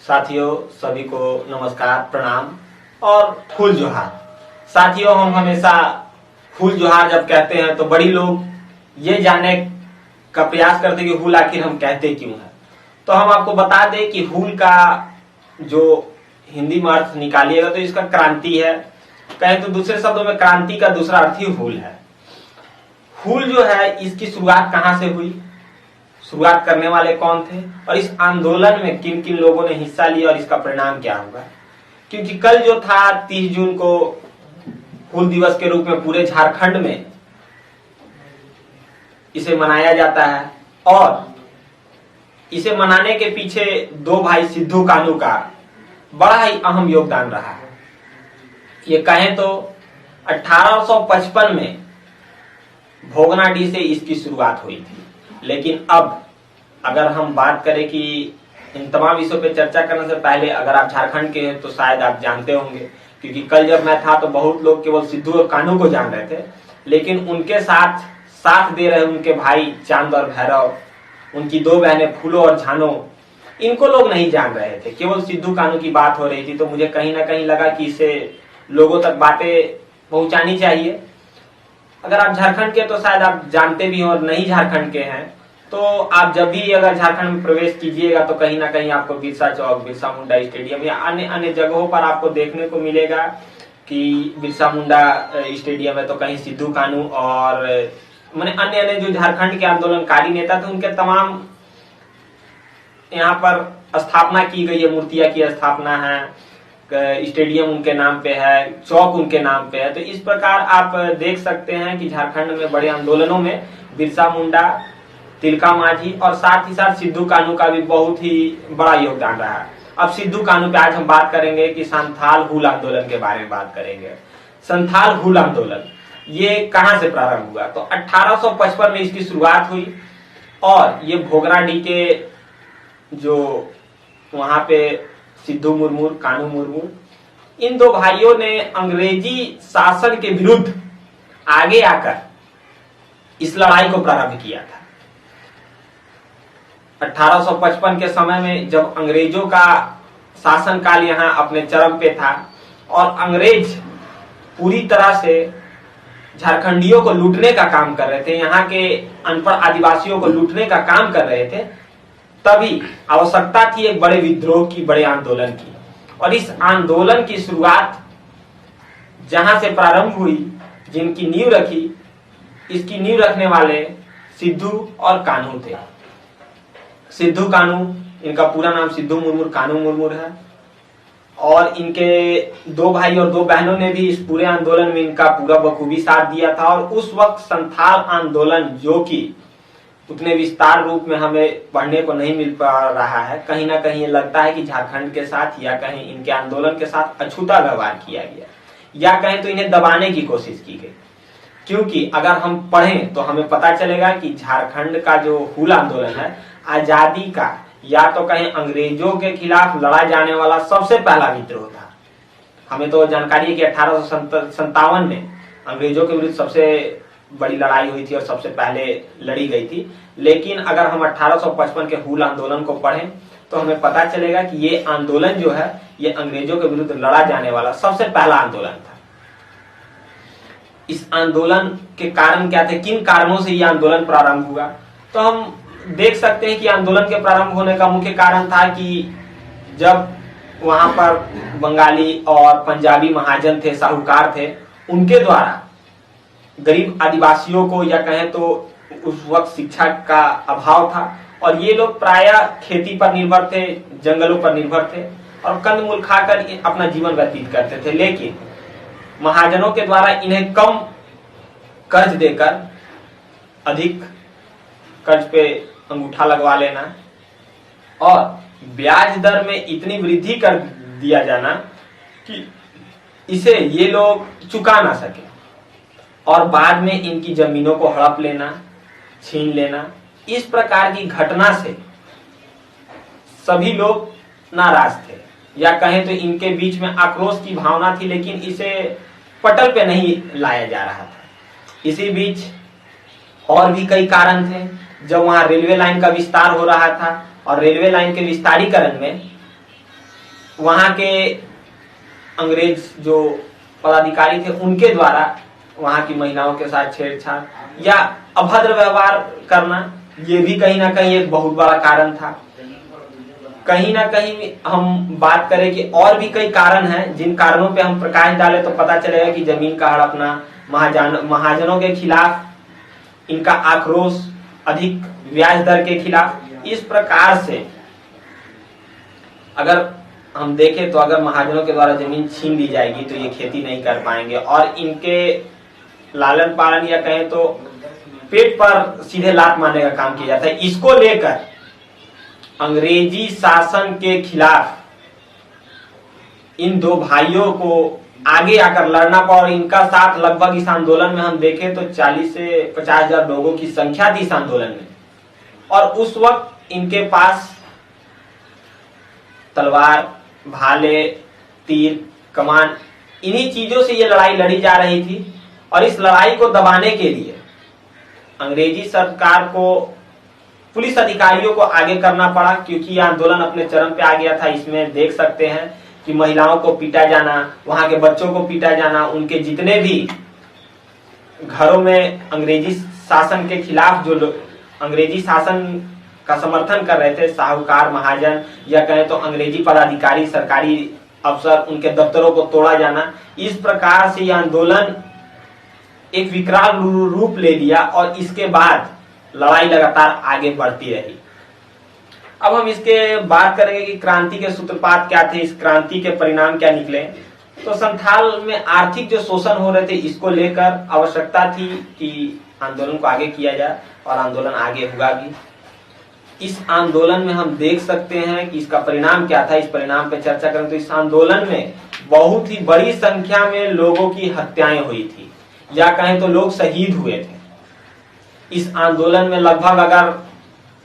साथियों सभी को नमस्कार प्रणाम और फूल जोहार। साथियों हम हमेशा फूल जोहार जब कहते हैं तो बड़ी लोग ये जानने का प्रयास करते कि हुल आखिर हम कहते क्यों हैं। तो हम आपको बता दें कि हुल का जो हिंदी में अर्थ निकालिएगा तो इसका क्रांति है, कहें तो दूसरे शब्दों में क्रांति का दूसरा अर्थ ही हुल है। हुल जो है इसकी शुरुआत कहां से हुई, शुरुआत करने वाले कौन थे और इस आंदोलन में किन किन लोगों ने हिस्सा लिया और इसका परिणाम क्या होगा। क्योंकि कल जो था 30 जून को हुल दिवस के रूप में पूरे झारखंड में इसे मनाया जाता है और इसे मनाने के पीछे दो भाई सिद्धू कान्हू का बड़ा ही अहम योगदान रहा है। ये कहें तो 1855 में भोगनाडीह से इसकी शुरुआत हुई थी। लेकिन अब अगर हम बात करें कि इन तमाम विषयों पे चर्चा करने से पहले अगर आप झारखंड के हैं तो शायद आप जानते होंगे, क्योंकि कल जब मैं था तो बहुत लोग केवल सिद्धू और कान्हू को जान रहे थे, लेकिन उनके साथ दे रहे उनके भाई चांद और भैरव, उनकी दो बहनें फूलो और झानो, इनको लोग नहीं जान रहे थे। केवल सिद्धू कान्हू की बात हो रही थी। तो मुझे कहीं ना कहीं लगा कि इसे लोगों तक बातें पहुंचानी चाहिए। अगर आप झारखंड के तो शायद आप जानते भी हो, और नहीं झारखंड के हैं तो आप जब भी अगर झारखंड में प्रवेश कीजिएगा तो कहीं ना कहीं आपको बिरसा चौक, बिरसा मुंडा स्टेडियम या अन्य अन्य जगहों पर आपको देखने को मिलेगा कि बिरसा मुंडा स्टेडियम है तो कहीं सिद्धू कान्हू और मैंने अन्य अन्य जो झारखंड के आंदोलनकारी नेता थे उनके तमाम यहाँ पर स्थापना की गई है, मूर्तियां की स्थापना है, स्टेडियम उनके नाम पे है, चौक उनके नाम पे है। तो इस प्रकार आप देख सकते हैं कि झारखंड में बड़े आंदोलनों में बिरसा मुंडा, तिलका मांझी और साथ ही साथ सिद्धू कान्हू का भी बहुत ही बड़ा योगदान रहा है। अब सिद्धू कान्हू पे आज हम बात करेंगे कि संथाल हुल आंदोलन के बारे में बात करेंगे। संथाल हुल आंदोलन ये कहां से प्रारंभ हुआ, तो 1855 में इसकी शुरुआत हुई और ये भोगनाडीह के जो वहां पे सिद्धू मुर्मू, कान्हू मुर्मू, इन दो भाइयों ने अंग्रेजी शासन के विरुद्ध आगे आकर इस लड़ाई को प्रारंभ किया था। 1855 के समय में जब अंग्रेजों का शासनकाल यहाँ अपने चरम पे था और अंग्रेज पूरी तरह से झारखंडियों को लूटने का काम कर रहे थे, यहाँ के अनपढ़ आदिवासियों को लूटने का काम कर रहे थे, तभी आवश्यकता थी एक बड़े विद्रोह की, बड़े आंदोलन की। और इस आंदोलन की शुरुआत जहां से प्रारंभ हुई, जिनकी नींव रखी, इसकी नींव रखने वाले सिद्धू और कान्हू थे। सिद्धू कान्हू, इनका पूरा नाम सिद्धू मुर्मू कान्हू मुर्मू है और इनके दो भाई और दो बहनों ने भी इस पूरे आंदोलन में इनका पूरा बखूबी साथ दिया था। और उस वक्त संथाल आंदोलन, जो कि उतने विस्तार रूप में हमें पढ़ने को नहीं मिल पा रहा है, कहीं ना कहीं ये लगता है कि झारखंड के साथ या कहीं इनके आंदोलन के साथ अछूता व्यवहार किया गया, या कहीं तो इन्हें दबाने की कोशिश की गई। क्योंकि अगर हम पढ़ें तो हमें पता चलेगा कि झारखंड का जो हुल आंदोलन है आजादी का या तो कहीं अंग्रेजों के खिलाफ लड़ा जाने वाला सबसे पहला विद्रोह था। हमें तो जानकारी है कि 1857 में अंग्रेजों के विरुद्ध सबसे बड़ी लड़ाई हुई थी और सबसे पहले लड़ी गई थी। लेकिन अगर हम 1855 के हुल आंदोलन को पढ़ें तो हमें पता चलेगा कि ये आंदोलन जो है ये अंग्रेजों के विरुद्ध लड़ा जाने वाला सबसे पहला आंदोलन था। इस आंदोलन के कारण क्या थे, किन कारणों से यह आंदोलन प्रारंभ हुआ, तो हम देख सकते हैं कि आंदोलन के प्रारंभ होने का मुख्य कारण था कि जब वहां पर बंगाली और पंजाबी महाजन थे, साहूकार थे, उनके द्वारा गरीब आदिवासियों को, या कहें तो उस वक्त शिक्षा का अभाव था और ये लोग प्रायः खेती पर निर्भर थे, जंगलों पर निर्भर थे और कंदमूल खाकर अपना जीवन व्यतीत करते थे। लेकिन महाजनों के द्वारा इन्हें कम कर्ज देकर अधिक कर्ज पे अंगूठा लगवा लेना और ब्याज दर में इतनी वृद्धि कर दिया जाना कि इसे ये लोग चुका ना सके और बाद में इनकी जमीनों को हड़प लेना, छीन लेना, इस प्रकार की घटना से सभी लोग नाराज थे, या कहें तो इनके बीच में आक्रोश की भावना थी, लेकिन इसे पटल पे नहीं लाया जा रहा था। इसी बीच और भी कई कारण थे। जब वहां रेलवे लाइन का विस्तार हो रहा था और रेलवे लाइन के विस्तारीकरण में वहां के अंग्रेज जो पदाधिकारी थे उनके द्वारा वहां की महिलाओं के साथ छेड़छाड़ या अभद्र व्यवहार करना, ये भी कहीं ना कहीं एक बहुत बड़ा कारण था। कहीं ना कहीं हम बात करें कि और भी कई कारण हैं, जिन कारणों पे हम प्रकाश डालें तो पता चलेगा कि जमीन का हड़पना, महाजनों के खिलाफ इनका आक्रोश, अधिक ब्याज दर के खिलाफ, इस प्रकार से अगर हम देखें तो अगर महाजनों के द्वारा जमीन छीन ली जाएगी तो ये खेती नहीं कर पाएंगे और इनके लालन पालन या कहें तो पेट पर सीधे लात मारने का काम किया जाता है। इसको लेकर अंग्रेजी शासन के खिलाफ इन दो भाइयों को आगे आकर लड़ना पड़ा और इनका साथ लगभग इस आंदोलन में हम देखें तो 40 से 50 हजार लोगों की संख्या थी इस आंदोलन में। और उस वक्त इनके पास तलवार, भाले, तीर, कमान, इन्हीं चीजों से ये लड़ाई लड़ी जा रही थी। और इस लड़ाई को दबाने के लिए अंग्रेजी सरकार को, पुलिस अधिकारियों को आगे करना पड़ा, क्योंकि यह आंदोलन अपने चरम पे आ गया था। इसमें देख सकते हैं कि महिलाओं को पीटा जाना, वहां के बच्चों को पीटा जाना, उनके जितने भी घरों में अंग्रेजी शासन के खिलाफ जो लोग अंग्रेजी शासन का समर्थन कर रहे थे, साहूकार, महाजन या कहें तो अंग्रेजी पदाधिकारी, सरकारी अफसर, उनके दफ्तरों को तोड़ा जाना, इस प्रकार से यह आंदोलन एक विकराल रूप ले लिया और इसके बाद लड़ाई लगातार आगे बढ़ती रही। अब हम इसके बात करेंगे कि क्रांति के सूत्रपात क्या थे, इस क्रांति के परिणाम क्या निकले। तो संथाल में आर्थिक जो शोषण हो रहे थे, इसको लेकर आवश्यकता थी कि आंदोलन को आगे किया जाए और आंदोलन आगे हुआ भी। इस आंदोलन में हम देख सकते हैं कि इसका परिणाम क्या था। इस परिणाम पे चर्चा करें तो इस आंदोलन में बहुत ही बड़ी संख्या में लोगों की हत्याएं हुई थी या कहें तो लोग शहीद हुए थे। इस आंदोलन में लगभग अगर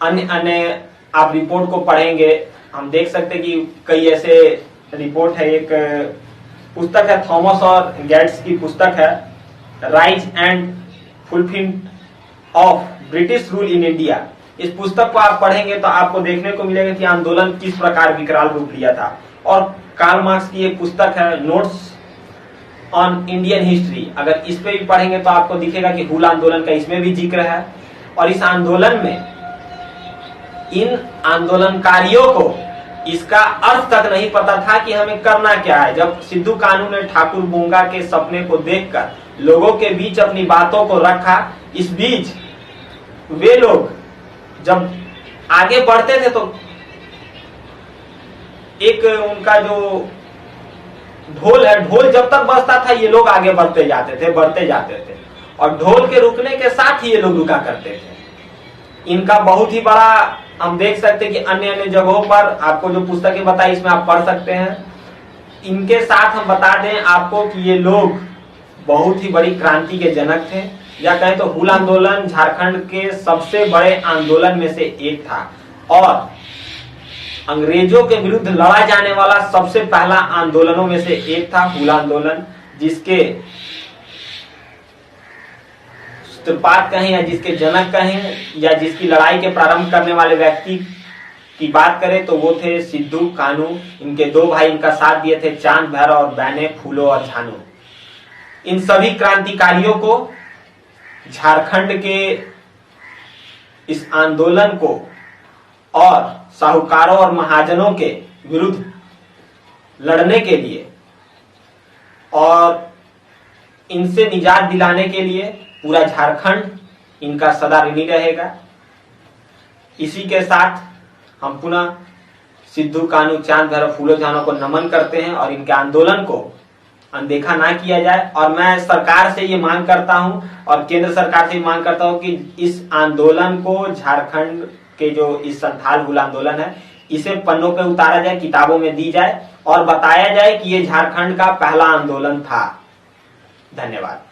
अन्य आप रिपोर्ट को पढ़ेंगे, हम देख सकते हैं कि कई ऐसे रिपोर्ट है। एक पुस्तक है, थॉमस और गेट्स की पुस्तक है, rise and fulfilment of British rule in India. इस पुस्तक को आप पढ़ेंगे तो आपको देखने को मिलेगा कि आंदोलन किस प्रकार विकराल रूप लिया था। और कार्ल मार्क्स की एक पुस्तक है, नोट्स ऑन इंडियन हिस्ट्री, अगर इस पे भी पढ़ेंगे तो आपको दिखेगा कि हुल आंदोलन का इसमें भी जिक्र है। और इस आंदोलन में इन आंदोलनकारियों को इसका अर्थ तक नहीं पता था कि हमें करना क्या है। जब सिद्धू कानू ने ठाकुर बुंगा के सपने को देखकर लोगों के बीच अपनी बातों को रखा, इस बीच वे लोग जब आगे बढ़ते थे तो एक उनका जो ढोल है, ढोल जब तक बजता था ये लोग आगे बढ़ते जाते थे और ढोल के रुकने के साथ ही ये लोग रुका करते थे। इनका बहुत ही बड़ा हम देख सकते हैं कि अन्य जगहों पर आपको जो पुस्तकें बताई इसमें आप पढ़ सकते हैं। इनके साथ हम बता दें आपको कि ये लोग बहुत ही बड़ी क्रांति के जनक थे, या कहें तो हुल आंदोलन झारखंड के सबसे बड़े आंदोलन में से एक था और अंग्रेजों के विरुद्ध लड़ा जाने वाला सबसे पहला आंदोलनों में से एक था हुल आंदोलन, जिसके सूत्रपात कहें या जिसके जनक कहें या जिसकी लड़ाई के प्रारंभ करने वाले व्यक्ति की बात करें तो वो थे सिद्धू कानू। इनके दो भाई इनका साथ दिए थे, चांद भैरव और बहने फूलो और झानू। इन सभी क्रांतिकारियों को झारखंड के इस आंदोलन को और साहूकारों और महाजनों के विरुद्ध लड़ने के लिए और इनसे निजात दिलाने के लिए पूरा झारखंड इनका सदा ऋणी रहेगा। इसी के साथ हम पुनः सिद्धू कानू, चांद भैरव, फूलो झानों को नमन करते हैं और इनके आंदोलन को अनदेखा ना किया जाए। और मैं सरकार से ये मांग करता हूं और केंद्र सरकार से मांग करता हूं कि इस आंदोलन को, झारखंड के जो इस संथाल हुल आंदोलन है, इसे पन्नों पे उतारा जाए, किताबों में दी जाए और बताया जाए कि ये झारखंड का पहला आंदोलन था। धन्यवाद।